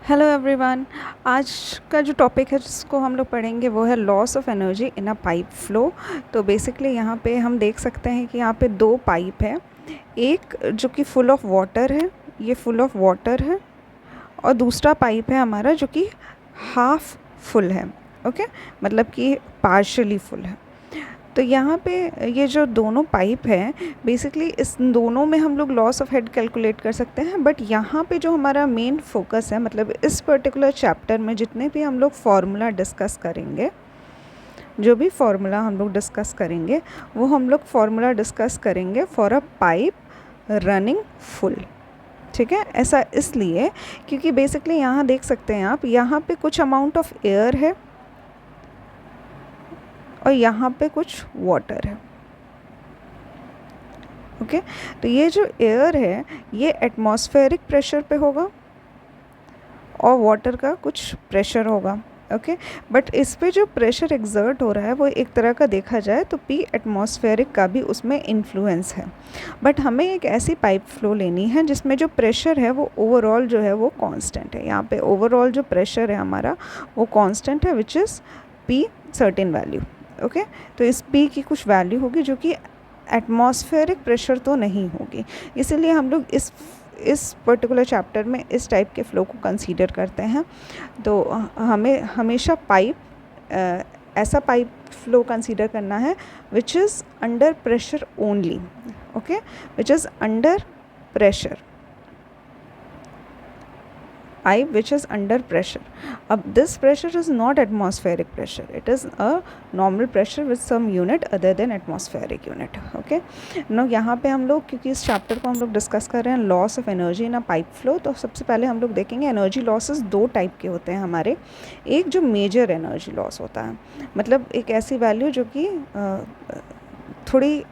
Hello everyone. आज का जो टॉपिक है जिसको हम लोग पढ़ेंगे वो है loss of energy in a pipe flow. तो बेसिकली यहाँ पे हम देख सकते हैं कि यहाँ पे दो पाइप है, एक जो कि फुल ऑफ वाटर है, ये फुल ऑफ वाटर है, और दूसरा पाइप है हमारा जो कि हाफ फुल है। ओके, मतलब कि पार्शली फुल है। तो यहाँ पे ये जो दोनों पाइप हैं, बेसिकली इस दोनों में हम लोग लॉस ऑफ हेड कैलकुलेट कर सकते हैं। बट यहाँ पे जो हमारा मेन फोकस है, मतलब इस पर्टिकुलर चैप्टर में जितने भी हम लोग फार्मूला डिस्कस करेंगे, जो भी फार्मूला हम लोग डिस्कस करेंगे वो हम लोग फार्मूला डिस्कस करेंगे for a pipe running full. ठीक है, ऐसा इसलिए क्योंकि बेसिकली यहाँ देख सकते हैं आप, यहाँ पे कुछ अमाउंट ऑफ एयर है और यहाँ पे कुछ वाटर है। ओके, तो ये जो एयर है ये एटमॉस्फेरिक प्रेशर पे होगा और वाटर का कुछ प्रेशर होगा। ओके, बट इस पे जो प्रेशर एग्जर्ट हो रहा है वो एक तरह का देखा जाए तो पी एटमॉस्फेरिक का भी उसमें इन्फ्लुएंस है। बट हमें एक ऐसी पाइप फ्लो लेनी है जिसमें जो प्रेशर है वो ओवरऑल जो है वो कांस्टेंट है। यहाँ पे ओवरऑल जो प्रेशर है हमारा वो कांस्टेंट है, which is P certain value. Okay, तो इस पी की कुछ वैल्यू होगी जो कि एटमॉस्फेरिक प्रेशर तो नहीं होगी। इसीलिए हम लोग इस पर्टिकुलर चैप्टर में इस टाइप के फ़्लो को कंसीडर करते हैं। तो हमें हमेशा ऐसा पाइप फ्लो कंसीडर करना है which is under pressure only. Okay, which is under pressure, pipe which is under pressure. This pressure is not atmospheric pressure, it is a normal pressure with some unit other than atmospheric unit. Okay, now यहाँ पे हम लोग, क्योंकि इस chapter को हम लोग discuss कर रहे हैं loss of energy in a pipe flow, तो सबसे पहले हम लोग देखेंगे एनर्जी लॉसेस दो टाइप के होते हैं हमारे। एक जो मेजर एनर्जी लॉस होता है, मतलब एक ऐसी वैल्यू जो कि थोड़ी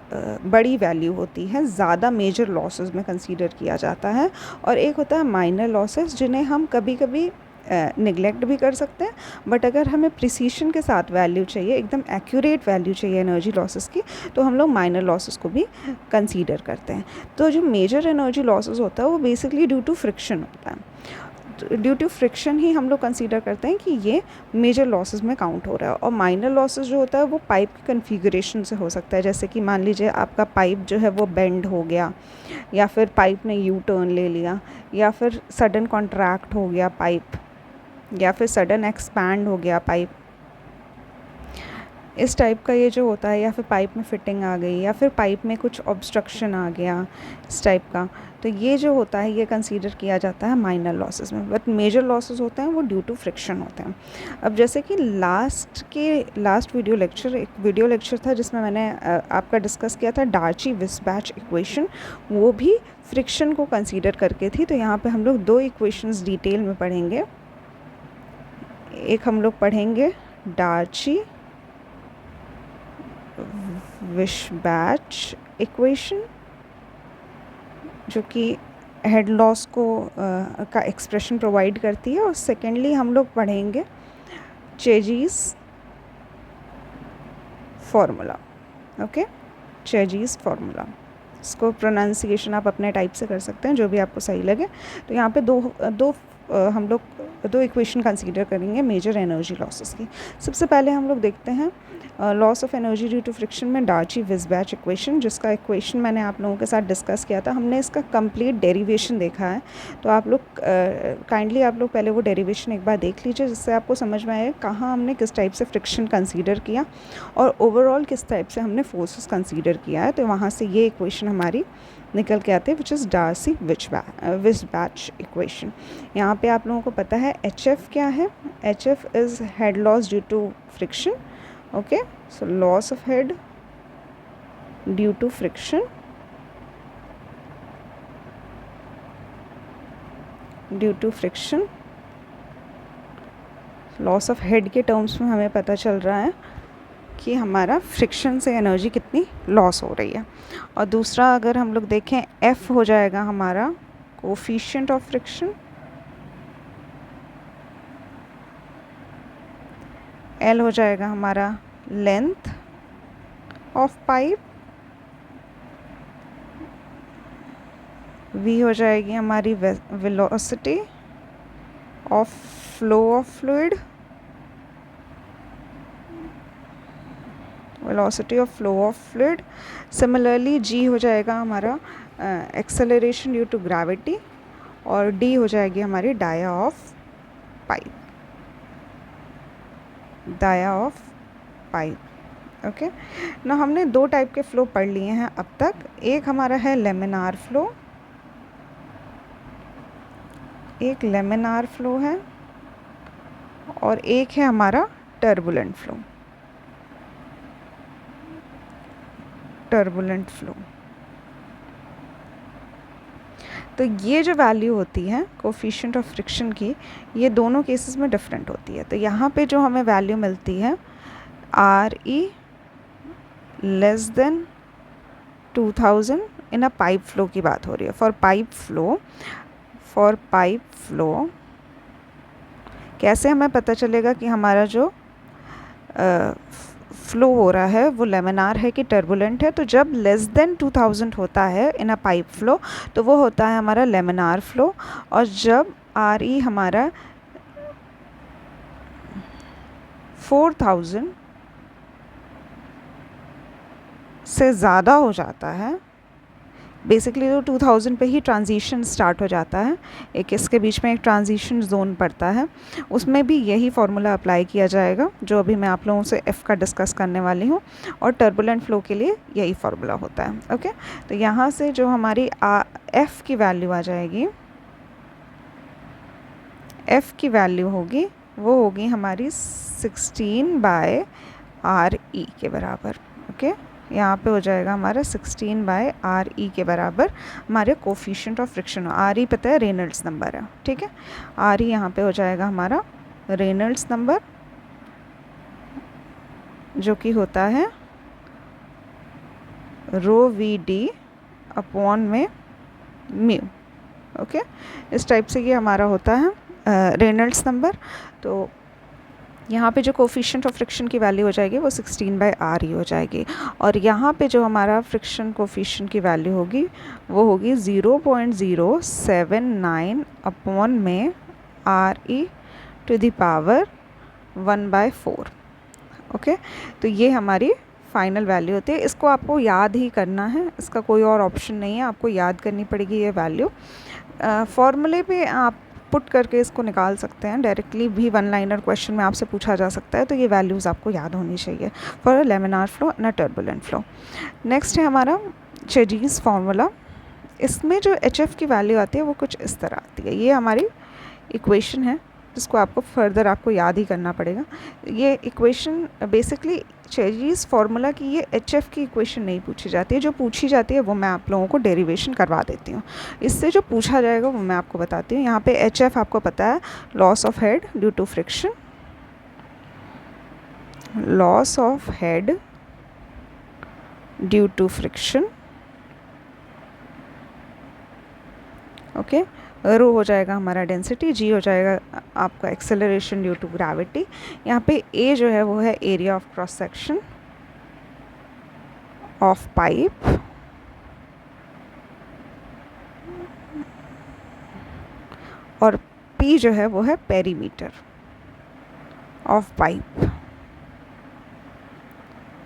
बड़ी वैल्यू होती है, ज़्यादा मेजर लॉसेस में कंसीडर किया जाता है। और एक होता है माइनर लॉसेस, जिन्हें हम कभी कभी निगलेक्ट भी कर सकते हैं। बट अगर हमें प्रिसीशन के साथ वैल्यू चाहिए, एकदम एक्यूरेट वैल्यू चाहिए एनर्जी लॉसेस की, तो हम लोग माइनर लॉसेस को भी कंसीडर करते हैं। तो जो मेजर एनर्जी लॉसेस होता है वो बेसिकली ड्यू टू फ्रिक्शन होता है। ड्यू टू फ्रिक्शन ही हम लोग कंसीडर करते हैं कि ये मेजर लॉसेस में काउंट हो रहा है। और माइनर लॉसेस जो होता है वो पाइप की कन्फिगरेशन से हो सकता है। जैसे कि मान लीजिए आपका पाइप जो है वो बेंड हो गया, या फिर पाइप ने यू टर्न ले लिया, या फिर सडन कॉन्ट्रैक्ट हो गया पाइप, या फिर सडन एक्सपैंड हो गया पाइप, इस टाइप का ये जो होता है। या फिर पाइप में फिटिंग आ गई, या फिर पाइप में कुछ ऑब्स्ट्रक्शन आ गया, इस टाइप का। तो ये जो होता है ये कंसीडर किया जाता है माइनर लॉसेस में। बट मेजर लॉसेस होते हैं वो ड्यू टू फ्रिक्शन होते हैं। अब जैसे कि लास्ट वीडियो लेक्चर था जिसमें मैंने आपका डिस्कस किया था डार्ची-विस्बैच इक्वेशन, वो भी फ्रिक्शन को कंसीडर करके थी। तो यहाँ पे हम लोग दो इक्वेशंस डिटेल में पढ़ेंगे। एक हम लोग पढ़ेंगे डार्ची-विस्बैच इक्वेशन, जो कि हेड लॉस को का एक्सप्रेशन प्रोवाइड करती है। और सेकेंडली हम लोग पढ़ेंगे चेजीज़ फार्मूला। ओके, चेजीज़ फार्मूला, इसको प्रोनाउंसिएशन आप अपने टाइप से कर सकते हैं, जो भी आपको सही लगे। तो यहाँ पे हम लोग दो इक्वेशन कंसीडर करेंगे मेजर एनर्जी लॉसेस की। सबसे पहले हम लोग देखते हैं loss of energy due to friction में डार्ची-विस्बैच इक्वेशन, जिसका इक्वेशन मैंने आप लोगों के साथ डिस्कस किया था। हमने इसका कंप्लीट डेरिवेशन देखा है। तो आप लोग काइंडली आप लोग पहले वो डेरिवेशन एक बार देख लीजिए, जिससे आपको समझ में आए कहाँ हमने किस टाइप से फ्रिक्शन कंसीडर किया और ओवरऑल किस टाइप से हमने फोर्सेस कंसीडर किया है। तो वहाँ से ये इक्वेशन हमारी निकल के आते हैं, विच इज़ डार्ची-विस्बैच इक्वेशन। यहाँ पे आप लोगों को पता है HF क्या है। HF is head loss due to friction. Okay, so loss of head due to friction, loss of head के टर्म्स में हमें पता चल रहा है कि हमारा फ्रिक्शन से एनर्जी कितनी लॉस हो रही है। और दूसरा अगर हम लोग देखें, F हो जाएगा हमारा कोफिशिएंट ऑफ फ्रिक्शन, L हो जाएगा हमारा लेंथ ऑफ पाइप, V हो जाएगी हमारी velocity, of flow of fluid, velocity of flow of fluid. Similarly g हो जाएगा हमारा एक्सेलरेशन ड्यू टू ग्रेविटी, और d हो जाएगी हमारी dia of pipe, dia of pipe. Okay ना, हमने दो टाइप के फ़्लो पढ़ लिए हैं अब तक। एक हमारा है लेमिनार फ़्लो, एक लेमिनार फ़्लो है, और एक है हमारा टर्बुलेंट फ़्लो, टर्बुलेंट फ़्लो। तो ये जो वैल्यू होती है कोफिशिएंट ऑफ फ्रिक्शन की, ये दोनों केसेस में डिफरेंट होती है। तो यहाँ पे जो हमें वैल्यू मिलती है आर ई लेस देन 2000 इन अ पाइप फ्लो की बात हो रही है। फॉर पाइप फ्लो कैसे हमें पता चलेगा कि हमारा जो फ्लो हो रहा है वो लेमिनार है कि टर्बुलेंट है? तो जब लेस देन 2000 होता है इन अ पाइप फ्लो तो वो होता है हमारा लेमिनार फ्लो, और जब आर ई हमारा 4000 से ज़्यादा हो जाता है, बेसिकली तो 2000 पे ही ट्रांजिशन स्टार्ट हो जाता है, एक इसके बीच में एक ट्रांजिशन जोन पड़ता है, उसमें भी यही फार्मूला अप्लाई किया जाएगा जो अभी मैं आप लोगों से एफ़ का डिस्कस करने वाली हूँ, और टर्बुलेंट फ्लो के लिए यही फार्मूला होता है। ओके, तो यहाँ से जो हमारी एफ़ की वैल्यू आ जाएगी, एफ़ की वैल्यू होगी वो होगी हमारी 16/RE के बराबर। ओके, यहाँ पे हो जाएगा हमारा 16/RE के बराबर हमारे कोफिशिएंट ऑफ फ्रिक्शन। RE पता है रेनल्ड्स नंबर है, ठीक है। RE यहाँ पे हो जाएगा हमारा रेनल्ड्स नंबर, जो कि होता है ρVD अपॉन में म्यू। ओके, इस टाइप से ये हमारा होता है रेनल्ड्स नंबर। तो यहाँ पे जो कोफिशिएंट ऑफ फ्रिक्शन की वैल्यू हो जाएगी वो 16/RE हो जाएगी, और यहाँ पे जो हमारा फ्रिक्शन कोफिशिएंट की वैल्यू होगी वो होगी 0.079 अपॉन में RE to the power 1/4। Okay, तो ये हमारी फाइनल वैल्यू होती है। इसको आपको याद ही करना है, इसका कोई और ऑप्शन नहीं है, आपको याद करनी पड़ेगी ये वैल्यू। फॉर्मूले पे आप पुट करके इसको निकाल सकते हैं, डायरेक्टली भी वन लाइनर क्वेश्चन में आपसे पूछा जा सकता है। तो ये वैल्यूज़ आपको याद होनी चाहिए for a laminar flow and a turbulent flow. Next है हमारा चेजीज़ फार्मूला। इसमें जो HF की वैल्यू आती है वो कुछ इस तरह आती है। ये हमारी इक्वेशन है जिसको आपको फर्दर आपको याद ही करना पड़ेगा। ये इक्वेशन बेसिकली चेजीज़ फार्मूला की, ये HF की इक्वेशन नहीं पूछी जाती है। जो पूछी जाती है वो मैं आप लोगों को डेरिवेशन करवा देती हूँ। इससे जो पूछा जाएगा वो मैं आपको बताती हूँ। यहाँ पे HF आपको पता है loss of head due to friction, loss of head due to friction. Okay, rho हो जाएगा हमारा डेंसिटी, जी हो जाएगा आपका एक्सेलरेशन ड्यू टू ग्रेविटी। यहाँ पे ए जो है वो है area of cross section of pipe, और पी जो है वो है perimeter of pipe,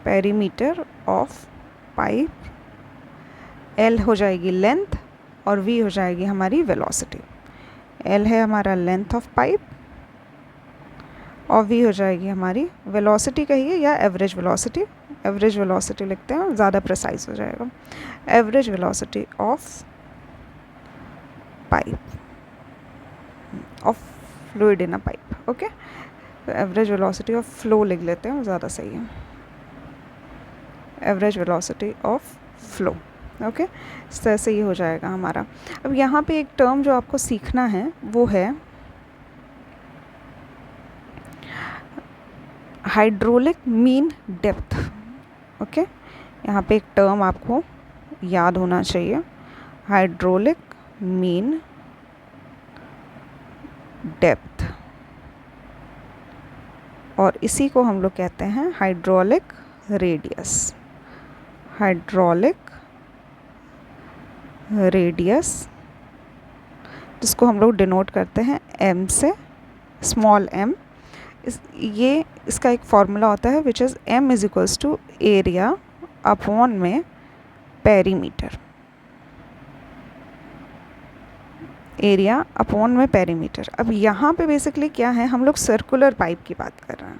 perimeter of pipe. L हो जाएगी लेंथ, और v हो जाएगी हमारी वेलोसिटी। L है हमारा लेंथ ऑफ पाइप, और v हो जाएगी हमारी वेलोसिटी कहिए या एवरेज वेलोसिटी। एवरेज वेलोसिटी लिखते हैं, ज़्यादा प्रिसाइज हो जाएगा। Average velocity of pipe, of fluid in a pipe. Okay, तो एवरेज वेलोसिटी ऑफ फ्लो लिख लेते हैं, ज़्यादा सही है। Average velocity of flow. Okay, इस तरह से ये हो जाएगा हमारा। अब यहाँ पे एक टर्म जो आपको सीखना है वो है हाइड्रोलिक मीन डेप्थ। ओके, यहाँ पे एक टर्म आपको याद होना चाहिए, हाइड्रोलिक मीन डेप्थ, और इसी को हम लोग कहते हैं हाइड्रोलिक रेडियस। हाइड्रोलिक रेडियस, जिसको हम लोग डिनोट करते हैं m से, स्मॉल m, ये इसका एक फार्मूला होता है which is m is equals to area upon में पेरीमीटर, एरिया अपॉन में पेरीमीटर। अब यहाँ पे बेसिकली क्या है, हम लोग सर्कुलर पाइप की बात कर रहे हैं,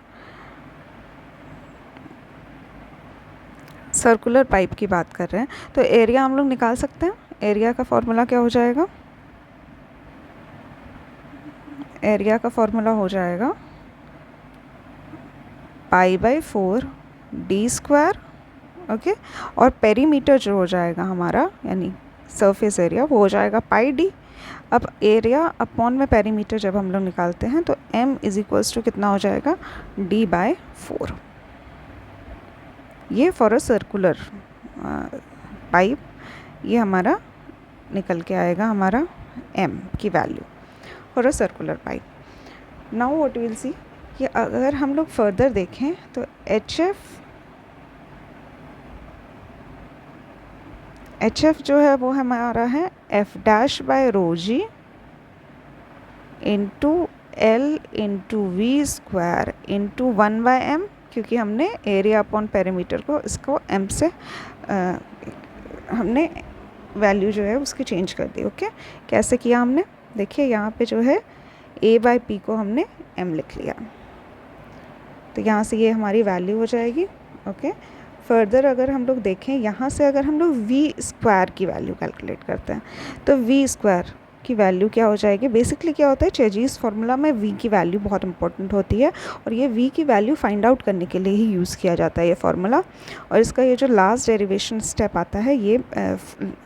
सर्कुलर पाइप की बात कर रहे हैं, तो एरिया हम लोग निकाल सकते हैं। एरिया का फॉर्मूला क्या हो जाएगा, एरिया का फॉर्मूला हो जाएगा π/4 d², ओके, और पेरीमीटर जो हो जाएगा हमारा यानी सरफेस एरिया वो हो जाएगा πd। अब एरिया अपॉन में पेरीमीटर जब हम लोग निकालते हैं तो m इज इक्वल्स टू कितना हो जाएगा, d/4। ये फॉर अ सर्कुलर पाइप ये हमारा निकल के आएगा हमारा m की value for a circular pipe. Now what will see कि अगर हम लोग फर्दर देखें तो HF जो है वो हमारा है F'/ρg into L into V² into 1/m, क्योंकि हमने एरिया अपॉन पेरीमीटर को इसको m से हमने वैल्यू जो है उसकी चेंज कर दी। ओके, कैसे किया हमने, देखिए यहाँ पे जो है A/P को हमने m लिख लिया, तो यहाँ से ये हमारी वैल्यू हो जाएगी। ओके, फर्दर अगर हम लोग देखें यहाँ से अगर हम लोग V² की वैल्यू कैलकुलेट करते हैं तो V² की वैल्यू क्या हो जाएगी, बेसिकली क्या होता है चेजीज़ फार्मूला में V की वैल्यू बहुत इंपॉर्टेंट होती है और ये V की वैल्यू फाइंड आउट करने के लिए ही यूज़ किया जाता है ये फार्मूला। और इसका ये जो लास्ट डेरिवेशन स्टेप आता है, ये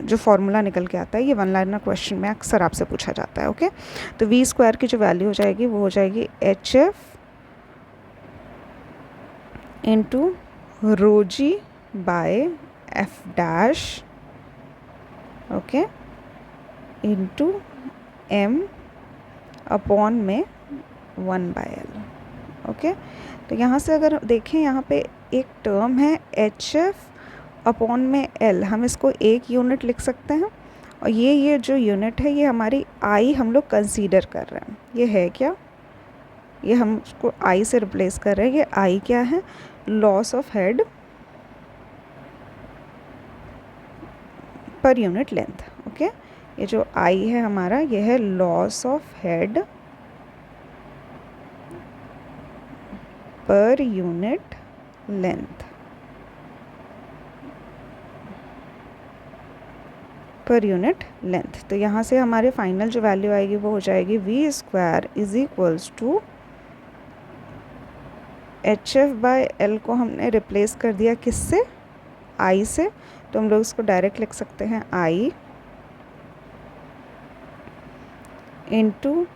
जो फार्मूला निकल के आता है, ये वन लाइनर क्वेश्चन में अक्सर आपसे पूछा जाता है। ओके, तो V² की जो वैल्यू हो जाएगी वो हो जाएगी HF into ρg/F', okay, into m upon में 1/L। ओके, तो यहाँ से अगर देखें यहाँ पे एक टर्म है HF अपॉन में L, हम इसको एक यूनिट लिख सकते हैं और ये जो यूनिट है ये हमारी I हम लोग कंसीडर कर रहे हैं। ये है क्या, ये हम उसको I से रिप्लेस कर रहे हैं। ये I क्या है, loss of head per unit length. Okay, ये जो I है हमारा ये है loss of head per unit length, per unit length. तो यहाँ से हमारे फाइनल जो वैल्यू आएगी वो हो जाएगी V² is equals to HF/L को हमने रिप्लेस कर दिया किससे, I से, तो हम लोग इसको डायरेक्ट लिख सकते हैं I इंटू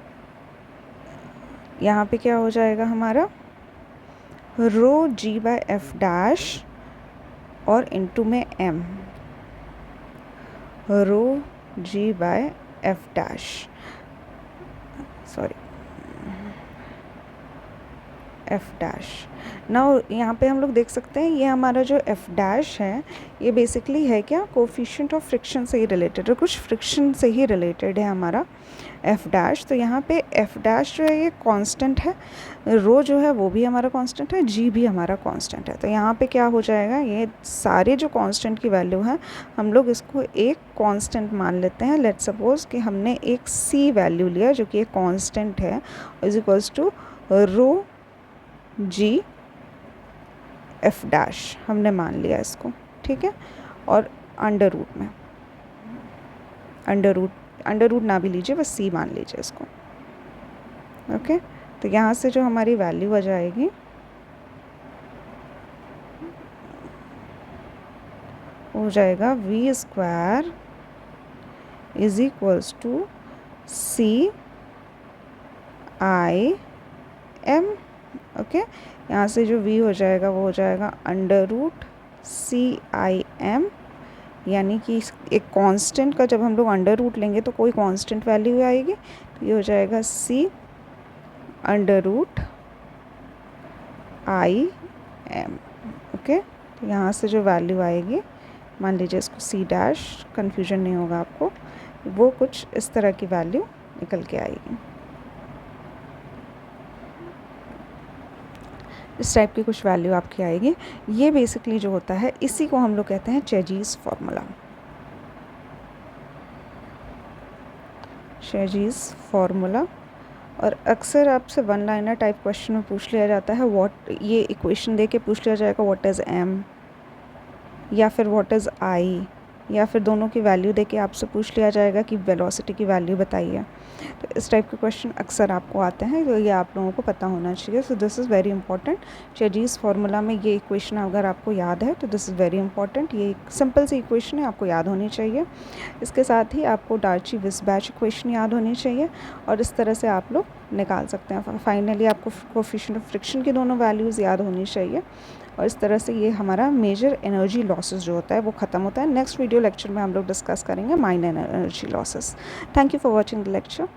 यहाँ पे क्या हो जाएगा हमारा ρg/F' और इंटू में m, ρg/F', sorry F'। Now यहाँ पे हम लोग देख सकते हैं ये हमारा जो F' है ये बेसिकली है क्या, कोफिशिएंट ऑफ फ्रिक्शन से ही रिलेटेड है, कुछ फ्रिक्शन से ही रिलेटेड है हमारा F'। तो यहाँ पे F' जो है ये कांस्टेंट है, रो जो है वो भी हमारा कांस्टेंट है, जी भी हमारा कांस्टेंट है। तो यहाँ पे क्या हो जाएगा, ये सारे जो कांस्टेंट की वैल्यू है हम लोग इसको एक कांस्टेंट मान लेते हैं। लेट्स सपोज कि हमने एक C वैल्यू लिया जो कि एक कांस्टेंट है, इज इक्वल्स टू ρg/F' हमने मान लिया इसको, ठीक है। और अंडर रूट में, अंडर रूट ना भी लीजिए, बस C मान लीजिए इसको। ओके, तो यहाँ से जो हमारी वैल्यू आ जाएगी हो जाएगा V² is equals to CIM। Okay, यहाँ से जो V हो जाएगा वो हो जाएगा अंडर रूट CIM, यानी कि एक कांस्टेंट का जब हम लोग अंडर रूट लेंगे तो कोई कांस्टेंट वैल्यू आएगी, तो ये हो जाएगा C under root IM। Okay, तो यहाँ से जो वैल्यू आएगी, मान लीजिए इसको C', कन्फ्यूजन नहीं होगा आपको, वो कुछ इस तरह की वैल्यू निकल के आएगी। इस टाइप की कुछ वैल्यू आपकी आएगी। ये बेसिकली जो होता है इसी को हम लोग कहते हैं चेजीज़ फार्मूला। चेजीज़ फार्मूला। और अक्सर आपसे वन लाइनर टाइप क्वेश्चन में पूछ लिया जाता है व्हाट, ये इक्वेशन दे के पूछ लिया जाएगा व्हाट इज़ एम, या फिर व्हाट इज़ आई, या फिर दोनों की वैल्यू देके आपसे पूछ लिया जाएगा कि वेलोसिटी की वैल्यू बताइए। तो इस टाइप के क्वेश्चन अक्सर आपको आते हैं, तो ये आप लोगों को पता होना चाहिए। So this is very important. Chezy's formula में ये इक्वेशन अगर आपको याद है तो दिस इज़ वेरी इंपॉर्टेंट। ये एक सिंपल सी इक्वेशन है, आपको याद होनी चाहिए। इसके साथ ही आपको डार्ची-विस्बैच इक्वेशन याद होनी चाहिए, और इस तरह से आप लोग निकाल सकते हैं। फाइनली आपको कोफिशिएंट ऑफ फ्रिक्शन की दोनों वैल्यूज़ याद होनी चाहिए, और इस तरह से ये हमारा मेजर एनर्जी लॉसेस जो होता है वो ख़त्म होता है। नेक्स्ट वीडियो लेक्चर में हम लोग डिस्कस करेंगे minor energy losses. Thank you for watching the lecture.